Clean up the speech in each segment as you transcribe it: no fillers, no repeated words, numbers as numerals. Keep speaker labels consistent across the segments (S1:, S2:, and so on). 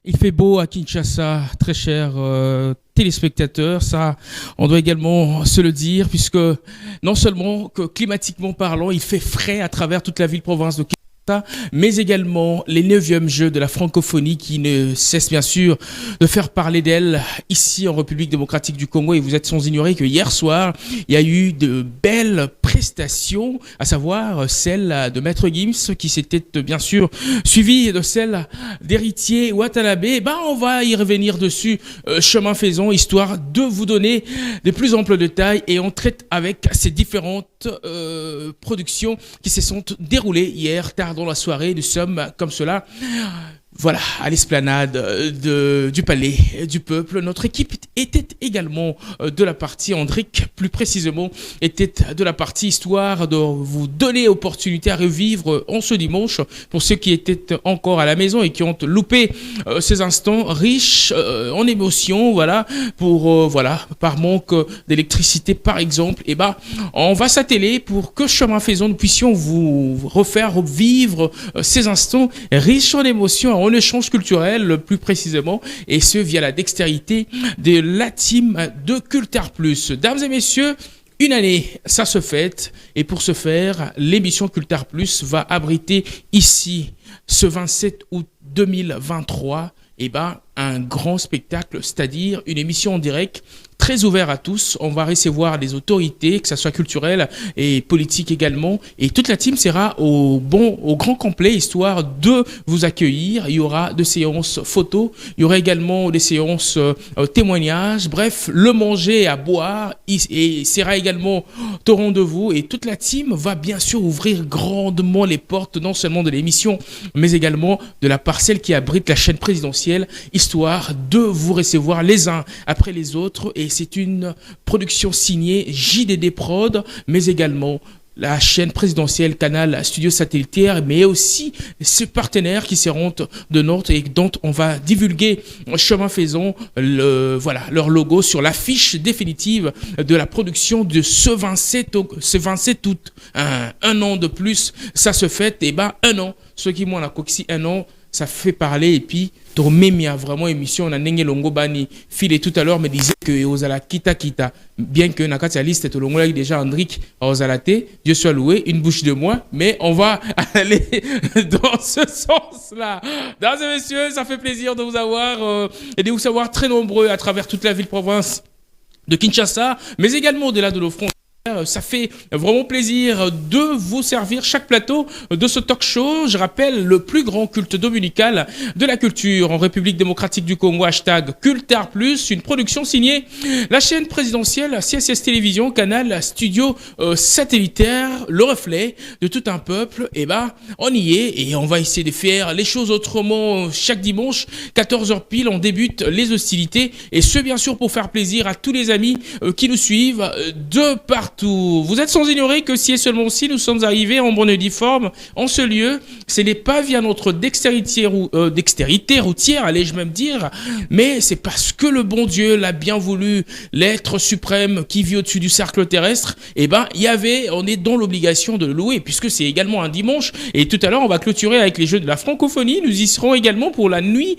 S1: Il fait beau à Kinshasa, très chers téléspectateurs. Ça, on doit également se le dire, puisque non seulement que climatiquement parlant, il fait frais à travers toute la ville-province de Kinshasa, mais également les 9e Jeux de la francophonie qui ne cessent bien sûr de faire parler d'elle ici en République démocratique du Congo. Et vous êtes sans ignorer que hier soir, il y a eu de belles prestations, à savoir celle de Maître Gims qui s'était bien sûr suivie de celle d'Héritier Watanabe. Et on va y revenir dessus chemin faisant, histoire de vous donner des plus amples détails, et on traite avec ces différentes productions qui se sont déroulées hier tard dans la soirée. Nous sommes comme cela, voilà, à l'esplanade du Palais du Peuple. Notre équipe était également de la partie, Andrick plus précisément, était de la partie, histoire de vous donner opportunité à revivre en ce dimanche, pour ceux qui étaient encore à la maison et qui ont loupé ces instants riches en émotions, voilà, pour, par manque d'électricité par exemple. Et on va s'atteler pour que chemin faisant, nous puissions vous refaire revivre ces instants riches en émotions, en échange culturel plus précisément, et ce via la dextérité de la team de Culture Plus. Dames et messieurs, une année, ça se fête, et pour ce faire, l'émission Culture Plus va abriter ici, ce 27 août 2023, un grand spectacle, c'est-à-dire une émission en direct très ouvert à tous. On va recevoir les autorités, que ce soit culturelles et politiques également. Et toute la team sera au grand complet, histoire de vous accueillir. Il y aura des séances photos. Il y aura également des séances témoignages. Bref, le manger à boire et sera également au rendez-vous. Et toute la team va bien sûr ouvrir grandement les portes, non seulement de l'émission, mais également de la parcelle qui abrite la chaîne présidentielle, histoire de vous recevoir les uns après les autres. Et c'est une production signée JDD Prod, mais également la chaîne présidentielle Canal Studio Satellitaire, mais aussi ces partenaires qui seront de notre et dont on va divulguer chemin faisant leur logo sur l'affiche définitive de la production de ce 27 août. Un an de plus, ça se fête, un an. Ceux qui m'ont la coxie, un an, ça fait parler. Et puis Tormemia, vraiment émission, on a Nenge Longo Bani filé tout à l'heure, me disait que Ozala kita, bien que Nakati liste tout le monde déjà Andrick Ozalate, Dieu soit loué, une bouche de moins, mais on va aller dans ce sens-là. Mesdames et messieurs, ça fait plaisir de vous avoir et de vous savoir très nombreux à travers toute la ville-province de Kinshasa, mais également au-delà de nos frontières. Ça fait vraiment plaisir de vous servir chaque plateau de ce talk show. Je rappelle, le plus grand culte dominical de la culture en République démocratique du Congo, #Culture Plus, une production signée la chaîne présidentielle CSS Télévision, Canal Studio Satellitaire, le reflet de tout un peuple. On y est et on va essayer de faire les choses autrement. Chaque dimanche, 14h pile, on débute les hostilités, et ce bien sûr pour faire plaisir à tous les amis qui nous suivent de partout. Vous êtes sans ignorer que si et seulement si nous sommes arrivés en bonne et due forme en ce lieu, ce n'est pas via notre dextérité routière, allais-je même dire, mais c'est parce que le bon Dieu l'a bien voulu, l'être suprême qui vit au-dessus du cercle terrestre. On est dans l'obligation de le louer, puisque c'est également un dimanche. Et tout à l'heure, on va clôturer avec les Jeux de la francophonie. Nous y serons également pour la nuit,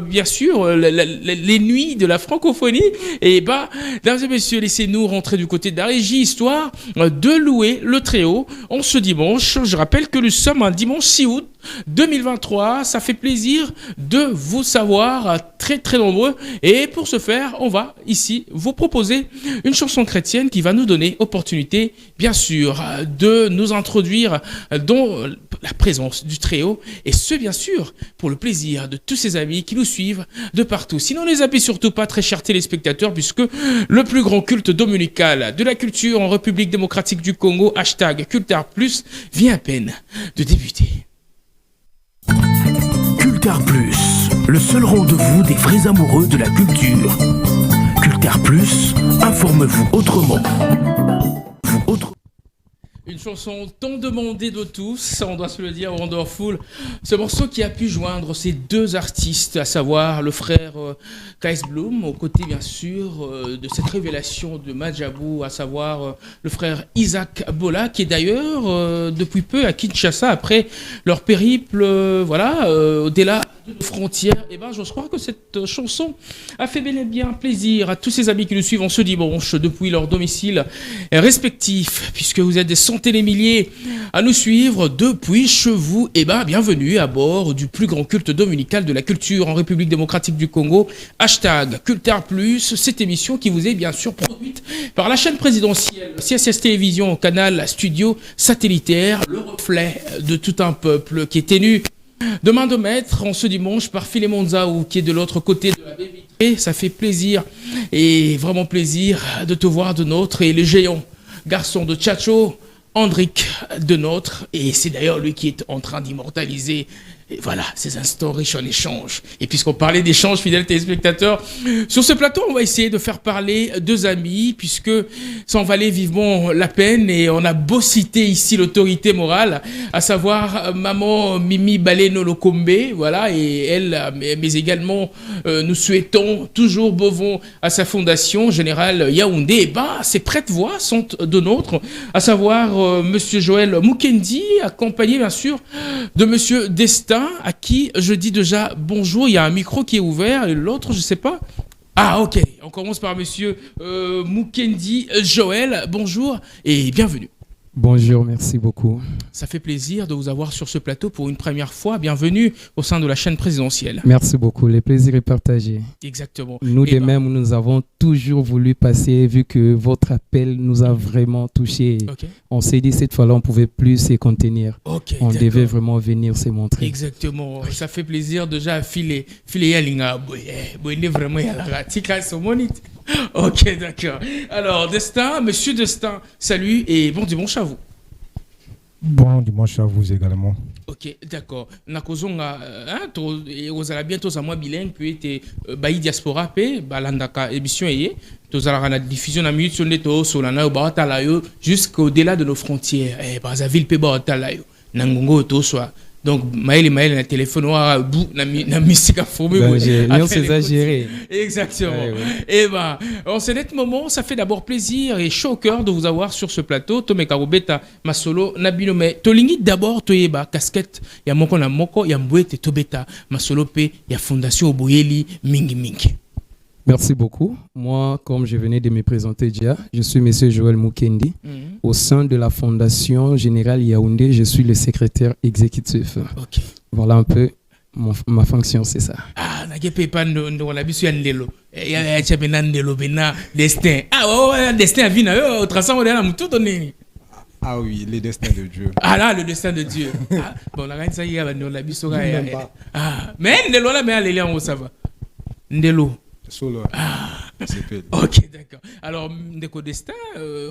S1: bien sûr, les nuits de la francophonie. Et mesdames et messieurs, laissez-nous rentrer du côté de la régie, histoire de louer le Très-Haut en ce dimanche. Je rappelle que nous sommes un dimanche 6 août 2023. Ça fait plaisir de vous savoir très très nombreux, et pour ce faire, on va ici vous proposer une chanson chrétienne qui va nous donner opportunité, bien sûr, de nous introduire dans la présence du Très-Haut, et ce bien sûr pour le plaisir de tous ces amis qui nous suivent de partout. Sinon, ne les zappez surtout pas, très chers téléspectateurs, puisque le plus grand culte dominical de la culture en République démocratique du Congo, #Culture Plus, vient à peine de débuter.
S2: Culture Plus, le seul rendez-vous des vrais amoureux de la culture. Culture Plus, informe-vous autrement.
S1: Une chanson tant demandée de tous, on doit se le dire, Wonderful. Ce morceau qui a pu joindre ces deux artistes, à savoir le frère Kais Bloom, aux côtés bien sûr de cette révélation de Majabou, à savoir le frère Isaac Bola, qui est d'ailleurs depuis peu à Kinshasa, après leur périple au-delà de nos frontières. Et ben, je crois que cette chanson a fait bel et bien plaisir à tous ces amis qui nous suivent en ce dimanche depuis leur domicile respectif, puisque vous êtes des centaines et milliers à nous suivre depuis chez vous. Et ben, bienvenue à bord du plus grand culte dominical de la culture en République démocratique du Congo. Hashtag Culture Plus, cette émission qui vous est bien sûr produite par la chaîne présidentielle CSS Télévision, canal studio satellitaire, le reflet de tout un peuple qui est tenu de main de maître en ce dimanche par Philémon Nzaou qui est de l'autre côté de la baie vitrée. Ça fait plaisir et vraiment plaisir de te voir de notre et le géant garçon de Tchatcho, Andric de notre, et c'est d'ailleurs lui qui est en train d'immortaliser voilà, ces instants riches en échanges. Et puisqu'on parlait d'échanges, fidèles téléspectateurs, sur ce plateau, on va essayer de faire parler deux amis, puisque ça en valait vivement la peine, et on a beau citer ici l'autorité morale, à savoir maman Mimi Baleno Lokombe, voilà, et elle, mais également, nous souhaitons toujours beau vent à sa fondation générale Yaoundé. Et ben, ces prêtes voix sont de nôtres, à savoir monsieur Joël Mukendi, accompagné bien sûr de monsieur Destin, à qui je dis déjà bonjour. Il y a un micro qui est ouvert et l'autre, je sais pas. Ah, ok. On commence par monsieur Mukendi Joël. Bonjour et bienvenue.
S3: Bonjour, merci beaucoup.
S1: Ça fait plaisir de vous avoir sur ce plateau pour une première fois. Bienvenue au sein de la chaîne présidentielle.
S3: Merci beaucoup, le plaisir est partagé.
S1: Exactement.
S3: Nous de même, nous avons toujours voulu passer, vu que votre appel nous a vraiment touchés.
S1: Okay.
S3: On s'est dit cette fois-là, on ne pouvait plus se contenir.
S1: Okay,
S3: on devait vraiment venir se montrer.
S1: Exactement. Ça fait plaisir déjà à filer Yalinga. Vraiment Tika Somonite. Ok, d'accord. Alors, Destin, monsieur Destin, salut et bon dimanche à vous.
S4: Bon dimanche à vous également.
S1: Ok, d'accord. Nakozonga, vous allez bientôt à moi bilingue, puis bayi diaspora, puis balandaka émission eye. Tous allons la diffusion de la minute sur le net, sur la naïo baratalayo, jusqu'au-delà de nos frontières. Brazzaville, puis baratalayo. Nangongo, tout soit. Donc, maël na téléphone na musique à former.
S3: Non, c'est exagéré.
S1: Exactement.
S3: Ouais, ouais.
S1: Et ben, en ce net moment, ça fait d'abord plaisir et chaud au cœur de vous avoir sur ce plateau. Tome Karobeta, Masolo, Nabino, mais Tolingi d'abord, Toyeba, casquette, ya moko na moko, ya mbouete, Tobeta, Masolo P, ya Fondation Oboyeli, Mingi Mingi.
S3: Merci beaucoup. Moi, comme je venais de me présenter déjà, je suis monsieur Joël Mukendi. Au sein de la Fondation Générale Yaoundé, je suis le secrétaire exécutif.
S1: Ok.
S3: Voilà un peu ma fonction, c'est ça.
S1: Ah, n'aguepé pas on a bisu Andelo. Ya chape Nandelo bena destin. Ah ouais, destin a vina au traçant de la mutu donné.
S4: Ah oui, le destin de Dieu.
S1: Ah là, le destin de Dieu. Ah, bon, la reine ça y a on a bisu ah, mais Ndelo là mais aller en ça va. Ndelo.
S4: Solo.
S1: Ah.
S4: C'est
S1: ok, d'accord. Alors, Ndeko Destin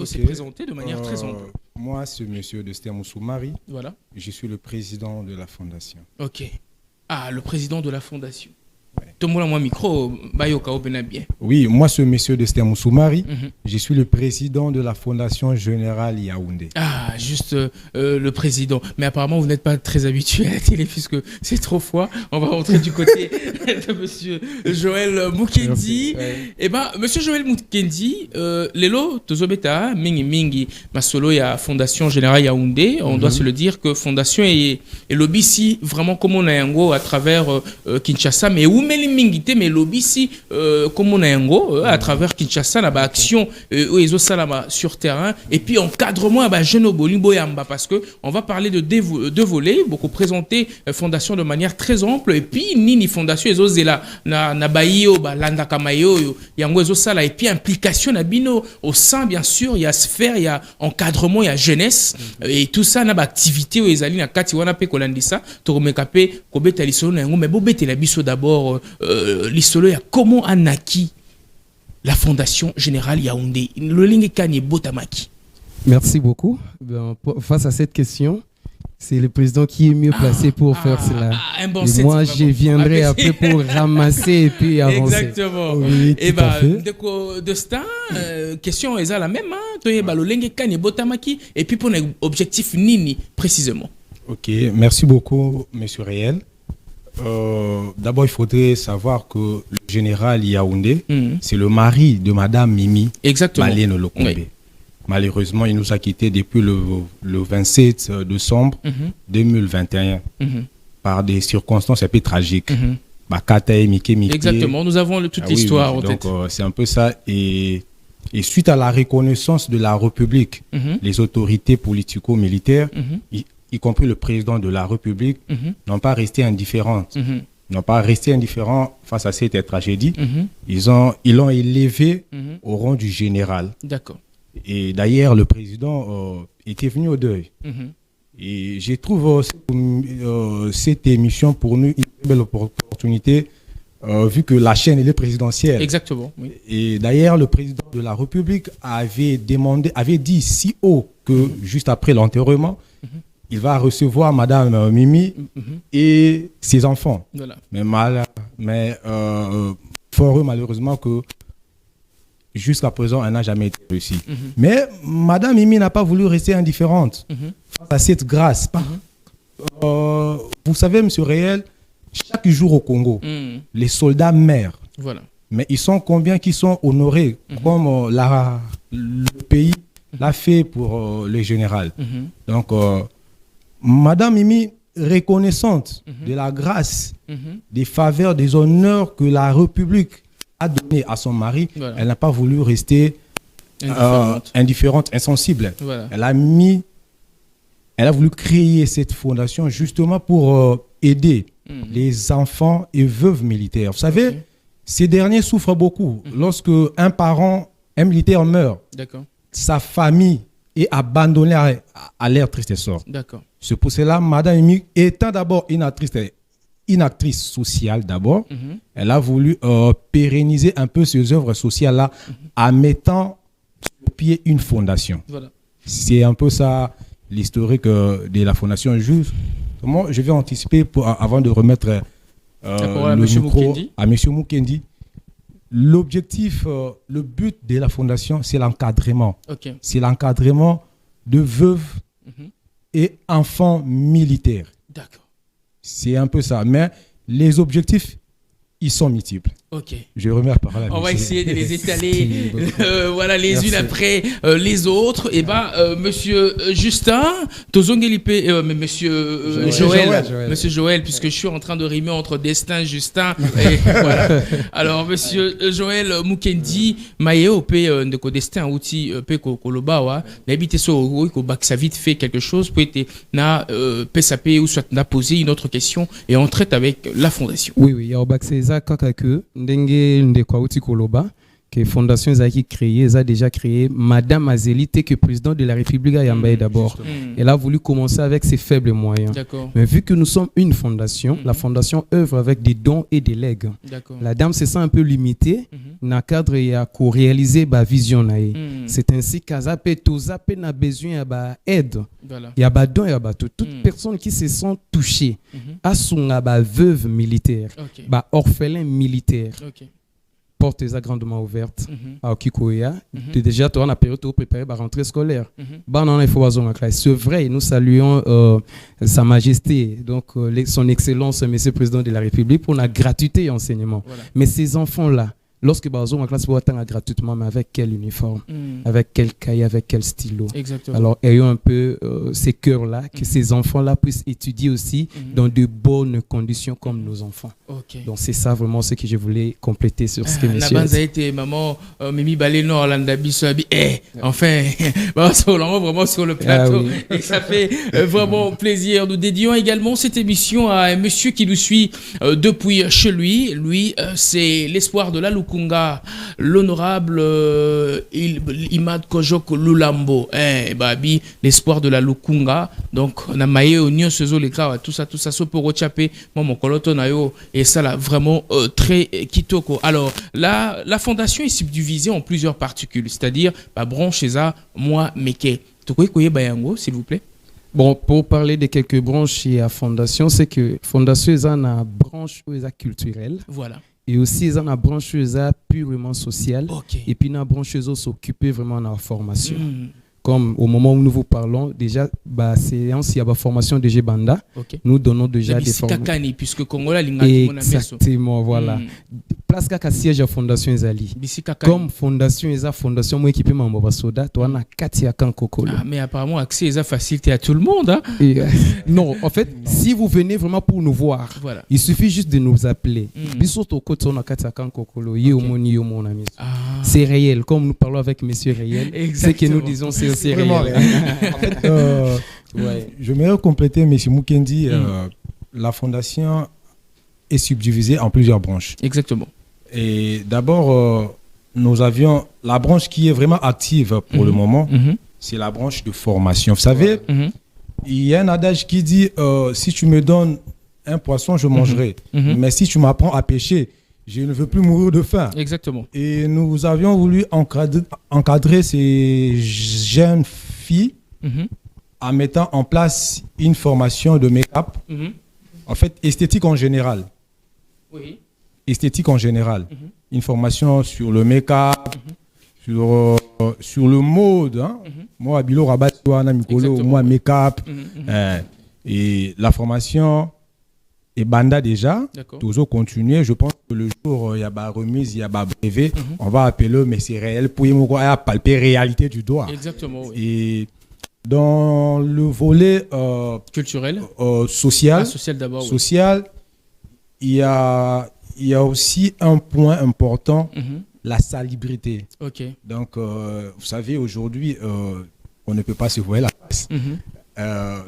S1: s'est présenté de manière très ample.
S4: Moi, c'est monsieur Destin Moussoumari.
S1: Voilà.
S4: Je suis le président de la fondation.
S1: Ok. Ah, le président de la fondation. Tout le monde a mon micro, Bayoka Obena bien.
S4: Oui, moi, c'est monsieur Destin Moussoumari. Je suis le président de la Fondation Générale Yaoundé.
S1: Ah, juste le président. Mais apparemment, vous n'êtes pas très habitué à la télé puisque c'est trop froid. On va rentrer du côté de monsieur Joël Mukendi. Eh ben, monsieur Joël Mukendi, Lelo, Tozobeta, Mingi Mingi, Masolo, il y a Fondation Générale Yaoundé. On doit se le dire que Fondation est lobby ici, vraiment comme on a un à travers Kinshasa, mais où mais les lobby ici, comme on a un à travers Kinshasa, la action sur terrain, et puis encadrement à Jeune Bolimbo Yamba, parce que on va parler de deux volets, beaucoup présenter Fondation de manière très ample, et puis Nini Fondation Ezozela na Bayo, Landa Kamayo, Yango Ezosala, et puis implication na Bino au sein, bien sûr, il y a sphère, il y a encadrement, il y a jeunesse, et tout ça, na activité où Ezali na Kati wana pe kolandisa, Toromekape, Kobeta Lisolo na Yango, mais Bobete la biso d'abord. L'histoire a comment a naquit la Fondation Générale Yaoundé. Le ligne Kanye Botamaki.
S3: Merci beaucoup. Face à cette question, c'est le président qui est mieux placé pour faire cela. Et moi, je viendrai après pour ramasser et puis avancer.
S1: Exactement.
S3: Oui,
S1: et bah, Destin, question est la même. Le ligne Kanye Botamaki. Et puis pour l'objectif Nini, précisément.
S4: Ok, merci beaucoup, monsieur Réel. D'abord, il faudrait savoir que le général Yaoundé, c'est le mari de madame Mimi Baleno Lokombe. Oui. Malheureusement, il nous a quittés depuis le 27 décembre 2021. par des circonstances un peu tragiques.
S1: Exactement, nous avons toute l'histoire en tête.
S4: Donc, c'est un peu ça. Et suite à la reconnaissance de la République, les autorités politico-militaires, y compris le président de la République, n'ont pas resté indifférentes. N'ont pas resté indifférents face à cette tragédie. Ils l'ont élevé au rang du général.
S1: D'accord.
S4: Et d'ailleurs, le président était venu au deuil. Et je trouve cette émission pour nous une belle opportunité, vu que la chaîne elle est présidentielle.
S1: Exactement. Oui.
S4: Et d'ailleurs, le président de la République avait dit si haut que juste après l'enterrement, il va recevoir Madame Mimi et ses enfants.
S1: Voilà.
S4: Mais fort malheureusement que jusqu'à présent, elle n'a jamais été réussie. Mais Madame Mimi n'a pas voulu rester indifférente face à cette grâce. Vous savez, Monsieur Réel, chaque jour au Congo, les soldats meurent.
S1: Voilà.
S4: Mais ils sont combien qui sont honorés comme le pays l'a fait pour le général. Donc, Madame Mimi, reconnaissante de la grâce, des faveurs, des honneurs que la République a donné à son mari, elle n'a pas voulu rester indifférente, insensible.
S1: Voilà.
S4: Elle a voulu créer cette fondation justement pour aider les enfants et veuves militaires. Vous savez, ces derniers souffrent beaucoup. Lorsque un militaire meurt, sa famille est abandonnée à l'air triste et sort. C'est pour cela, Madame Mimi, étant d'abord une actrice sociale d'abord, elle a voulu pérenniser un peu ces œuvres sociales-là en mettant sur pied une fondation. Voilà. C'est un peu ça l'historique de la fondation. Juste, moi, je vais anticiper avant de remettre le micro à M. Mukendi. L'objectif, le but de la fondation, c'est l'encadrement. C'est l'encadrement de veuves et enfants militaires.
S1: D'accord.
S4: C'est un peu ça. Mais les objectifs, ils sont multiples. Je remets la parole à
S1: On va essayer de les étaler voilà, les unes après les autres. Et Monsieur Justin, Monsieur Joël, puisque je suis en train de rimer entre Destin, Justin. Et, voilà. Alors, Monsieur Joël Mukendi, Maïeo, Ndeko Destin, outil, Koloba, n'habitez so, ça vite fait quelque chose, peut être na PSAP ou soit na posé une autre question et on traite avec la fondation.
S3: Oui, il y a Obaxeza Kakake. Ndenge ndekwa uti koloba que fondation Zaki créé, a déjà créé Madame Azélite que président de la République a Yambaye d'abord. Elle a voulu commencer avec ses faibles moyens. Mais vu que nous sommes une fondation, la fondation œuvre avec des dons et des legs. La dame se sent un peu limitée dans le cadre de réaliser sa vision. C'est ainsi qu'Azapé Tozapé n'a besoin d'aide. Il y a des dons et toute personne qui se sent touchée à son veuve militaire, orphelin militaire. Porte est grandement ouverte à Okikoya. Déjà, tu as une période où préparer la rentrée scolaire. C'est vrai, nous saluons Sa Majesté, donc son Excellence, Monsieur le Président de la République, pour la gratuité et enseignement. Mais ces enfants-là, lorsque Bazo en classe, vous attendez gratuitement, mais avec quel uniforme, avec quel cahier, avec quel stylo. Alors, ayons un peu ces cœurs-là, que ces enfants-là puissent étudier aussi dans de bonnes conditions comme nos enfants. Donc, c'est ça vraiment ce que je voulais compléter sur ce que monsieur
S1: a été maman, Mimi Baleno, Orlando Bissoabi, enfin, vraiment sur le plateau. Et ça fait vraiment plaisir. Nous dédions également cette émission à un monsieur qui nous suit depuis chez lui. Lui, c'est l'espoir de la Lukunga, l'honorable Imad Kojok Lulambo, babi, l'espoir de la Lukunga. Donc, on a maillé au Nyon Sezo les cas, tout ça, so pour rechaper, mon coloto nayo, et ça là, vraiment très kitoko. Alors, la fondation est subdivisée en plusieurs particules, c'est-à-dire, branche ça, moi, meke. Tu connais Bayango, s'il vous plaît?
S3: Bon, pour parler de quelques branches et à fondation, c'est que fondation est une branche culturelle.
S1: Voilà.
S3: Et aussi, ils ont une branche purement sociale. Et puis, une branche s'occuper vraiment de la formation. Comme au moment où nous vous parlons, déjà, séance, il y a la formation de G-Banda. Nous donnons déjà des formations.
S1: Puisque Congo,
S3: exactement, voilà. place kaka siège à fondation ezali comme fondation eza fondation moi équipé mambo ba soda to na kati ya Kankokolo.
S1: Mais apparemment accès est facilité à tout le monde hein?
S3: Non en fait si vous venez vraiment pour nous voir il suffit juste de nous appeler biso to côté na kati ya Kankokolo yo moni yo mon ami c'est réel comme nous parlons avec monsieur réel c'est que nous disons c'est aussi réel.
S4: En fait je vais compléter monsieur Mukendi la fondation est subdivisée en plusieurs branches.
S1: Exactement.
S4: Et d'abord, nous avions la branche qui est vraiment active pour le moment, c'est la branche de formation. Vous savez, il y a un adage qui dit si tu me donnes un poisson, je mangerai. Mais si tu m'apprends à pêcher, je ne veux plus mourir de faim.
S1: Exactement.
S4: Et nous avions voulu encadrer ces jeunes filles en mettant en place une formation de make-up. En fait, esthétique en général.
S1: Oui.
S4: Esthétique en général. Une formation sur le make-up, sur le mode. Hein. Moi, Abilo Rabat, moi, make-up. Et la formation est banda déjà. Toujours continuer. Je pense que le jour il y a ma remise, il y a ma brevet, on va appeler, mais c'est réel. Pour palper réalité du doigt.
S1: Exactement. Oui.
S4: Et dans le volet
S1: culturel,
S4: social,
S1: d'abord,
S4: social, il y a aussi un point important, la salubrité. Donc, vous savez, aujourd'hui, on ne peut pas se voir la face.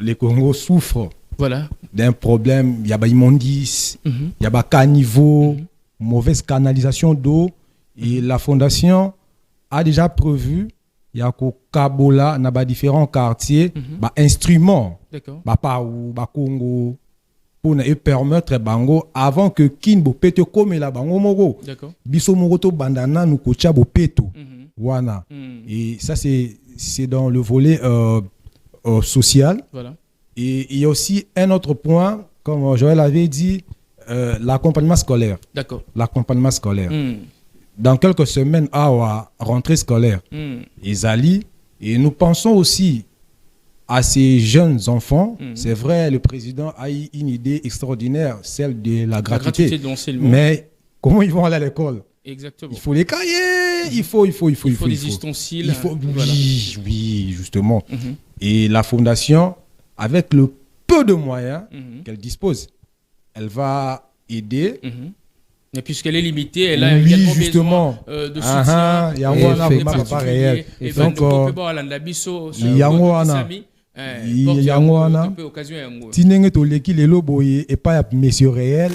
S4: Les Congos souffrent d'un problème. Il y a immondice, il y a caniveau, mauvaise canalisation d'eau. Et la fondation a déjà prévu il y a Kabola, dans différents quartiers, instruments, Congo, pour permettre bango avant que Kinbo Peto comme la bango moro. Biso moroto bandana nous kocha bo peto. Wana. Et ça c'est dans le volet social. Et il y a aussi un autre point, comme Joël avait dit, l'accompagnement scolaire. L'accompagnement scolaire. Dans quelques semaines, à la rentrée scolaire, et nous pensons aussi à ces jeunes enfants. C'est vrai, le président a eu une idée extraordinaire, celle de la gratuité. Mais comment ils vont aller à l'école?
S1: Exactement.
S4: Il faut les cahiers, il faut
S1: des ustensiles.
S4: Oui, justement. Et la fondation, avec le peu de moyens qu'elle dispose, elle va aider.
S1: Et puisqu'elle est limitée, elle a également besoin de soutien.
S4: Il y a un pas réel.
S1: Et donc, il y a
S4: un tinenge toleki lelo boye et pas monsieur réel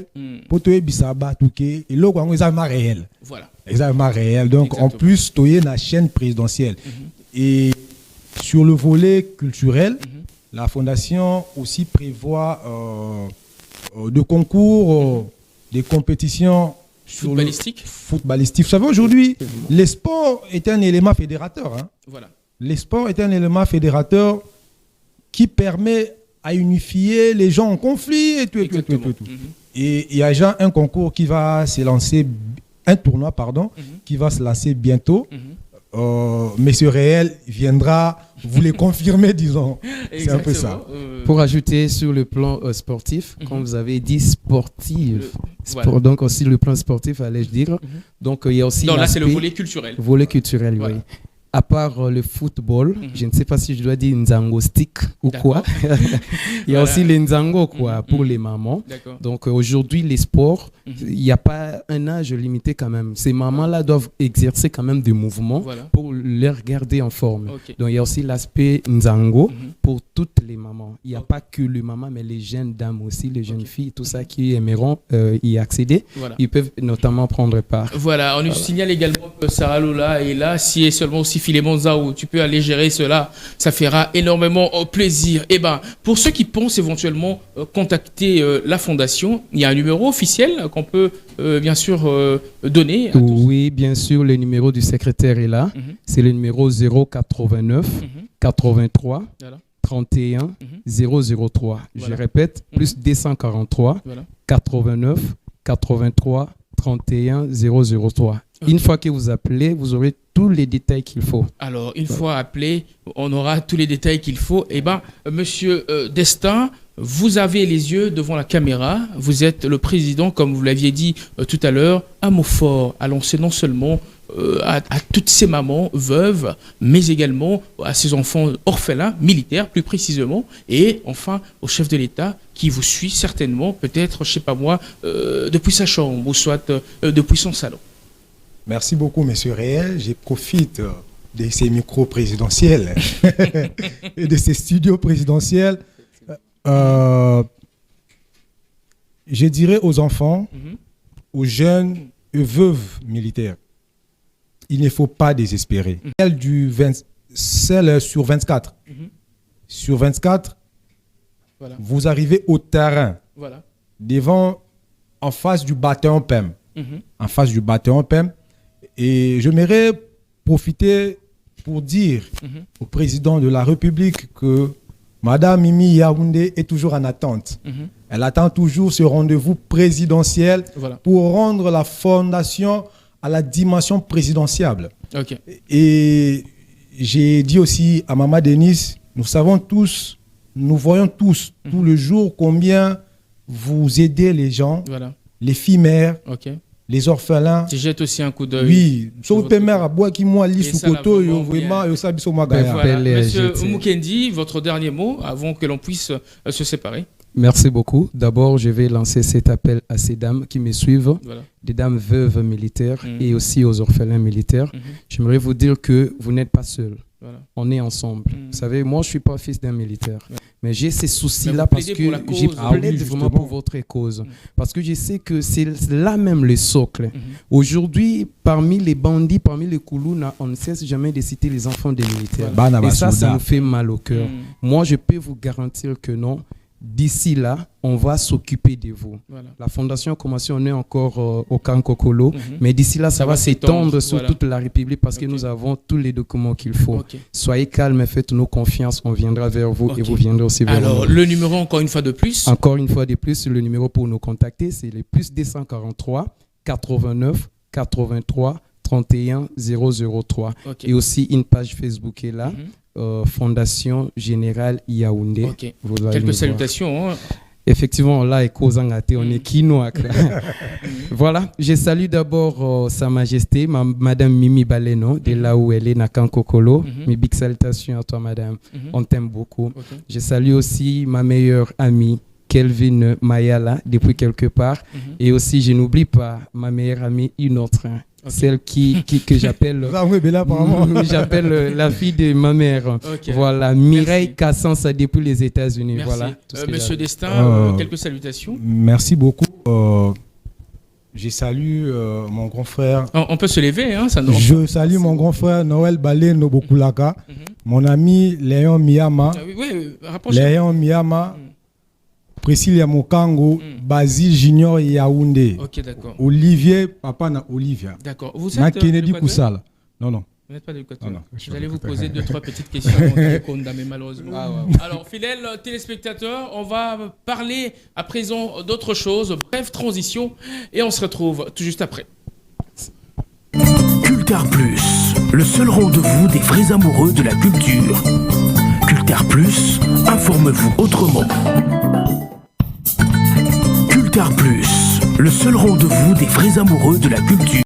S4: pour toi bisaba touké et lo kwango ça réel.
S1: Voilà.
S4: Exactement réel. Donc en plus toyé la chaîne présidentielle. Et sur le volet culturel, la fondation aussi prévoit de concours, des compétitions
S1: footballistiques.
S4: Vous savez, aujourd'hui, le sport est un élément fédérateur. Hein. Le sport est un élément fédérateur qui permet à unifier les gens en conflit et tout. Et il y a déjà un concours qui va se lancer, un tournoi, qui va se lancer bientôt. Monsieur Réel viendra vous les confirmer, disons. C'est un peu ça.
S3: Pour ajouter sur le plan sportif, comme vous avez dit, sportif. Donc aussi le plan sportif, allais-je dire. Donc il y a aussi.
S1: Non, là c'est le volet culturel.
S3: Volet culturel, oui. À part le football, je ne sais pas si je dois dire Nzango stick ou quoi. Il y a aussi les Nzango quoi, pour les mamans. Donc aujourd'hui, les sports, il n'y a pas un âge limité quand même. Ces mamans-là doivent exercer quand même des mouvements pour les garder en forme. Donc il y a aussi l'aspect Nzango pour toutes les mamans. Il n'y a pas que les mamans, mais les jeunes dames aussi, les jeunes filles, tout ça qui aimeront y accéder. Ils peuvent notamment prendre part.
S1: Voilà, on nous signale également que Sarah Lola est là. Si est seulement aussi Philémon Zao, tu peux aller gérer cela, ça fera énormément plaisir. Et ben, pour ceux qui pensent éventuellement contacter la fondation, il y a un numéro officiel qu'on peut bien sûr donner.
S3: Oui, bien sûr, le numéro du secrétaire est là. C'est le numéro 089 83 31 003. Je répète, plus 243 89 83 31 003. Une fois que vous appelez, vous aurez tous les détails qu'il faut.
S1: Alors, une fois appelé, on aura tous les détails qu'il faut. Eh bien, monsieur Destin, vous avez les yeux devant la caméra, vous êtes le président, comme vous l'aviez dit tout à l'heure, un mot fort à lancer non seulement à toutes ces mamans veuves, mais également à ces enfants orphelins, militaires plus précisément, et enfin au chef de l'État qui vous suit certainement, peut-être, je sais pas moi, depuis sa chambre ou soit depuis son salon.
S4: Merci beaucoup, Monsieur Réel. Je profite de ces micros présidentiels et de ces studios présidentiels. Je dirais aux enfants, aux jeunes et veuves militaires, il ne faut pas désespérer. Celle sur 24. Sur 24, voilà. Vous arrivez au terrain, voilà. En face du bataillon PEM. En face du bataillon PEM. Et j'aimerais profiter pour dire au président de la République que Madame Mimi Yaoundé est toujours en attente. Elle attend toujours ce rendez-vous présidentiel pour rendre la fondation à la dimension présidentielle. Okay. Et j'ai dit aussi à Maman Denise, nous savons tous, nous voyons tous, tout le jour, combien vous aidez les gens, les filles mères, les orphelins.
S1: Tu jettes aussi un coup d'œil.
S4: Oui, sauf que mère à bois qui moi lit sous coteau, vraiment, et ça,
S1: Monsieur Mukendi, votre dernier mot avant que l'on puisse se séparer.
S3: Merci beaucoup. D'abord, je vais lancer cet appel à ces dames qui me suivent, des dames veuves militaires et aussi aux orphelins militaires. J'aimerais vous dire que vous n'êtes pas seuls. On est ensemble. Vous savez, moi, je ne suis pas fils d'un militaire. Mais j'ai ces soucis-là parce que je plaide vraiment pour votre cause. Parce que je sais que c'est là même le socle. Aujourd'hui, parmi les bandits, parmi les Koulouna, on ne cesse jamais de citer les enfants des militaires. Et ça nous fait mal au cœur. Moi, je peux vous garantir que non. D'ici là, on va s'occuper de vous. La fondation a commencé, on est encore au Kankokolo, mais d'ici là, ça va s'étendre sur toute la République parce que nous avons tous les documents qu'il faut. Soyez calmes, faites-nous confiance, on viendra vers vous et vous viendrez aussi vers nous.
S1: Alors, le numéro, encore une fois de plus.
S3: Encore une fois de plus, le numéro pour nous contacter, c'est le plus 243 89 83 31 003. Et aussi une page Facebook est là. Fondation Générale Yaoundé.
S1: Quelques salutations.
S3: Effectivement, là, on est Kinoak. Voilà, je salue d'abord Sa Majesté, Madame Mimi Baleno, de là où elle est, Nakankokolo. Mes big salutations à toi, Madame. On t'aime beaucoup. Je salue aussi ma meilleure amie, Kelvin Mayala, depuis quelque part. Et aussi, je n'oublie pas ma meilleure amie, une autre. Celle que j'appelle j'appelle la fille de ma mère. Voilà, Mireille Kassansa depuis les États-Unis. Voilà,
S1: Monsieur Destin, quelques salutations.
S4: Merci beaucoup. Je salue mon grand frère.
S1: On peut se lever, hein, ça.
S4: Je salue mon grand frère Noël Balé Nobokulaka, mon ami Léon Miyama. Léon Miyama. Priscilla Mokango, Basile Junior Yaoundé. Olivier, papa na Olivia.
S1: D'accord. Vous êtes
S4: Kennedy Koussala. Non.
S1: Vous n'êtes pas d'éducateur. Je vais aller vous poser 2-3 petites questions condamnées malheureusement. Alors, fidèles téléspectateurs, on va parler à présent d'autre chose. Bref, transition. Et on se retrouve tout juste après.
S2: Cultar Plus, le seul rendez-vous des vrais amoureux de la culture. Cultar Plus, informe-vous autrement. Cultar Plus, le seul rendez-vous des vrais amoureux de la culture.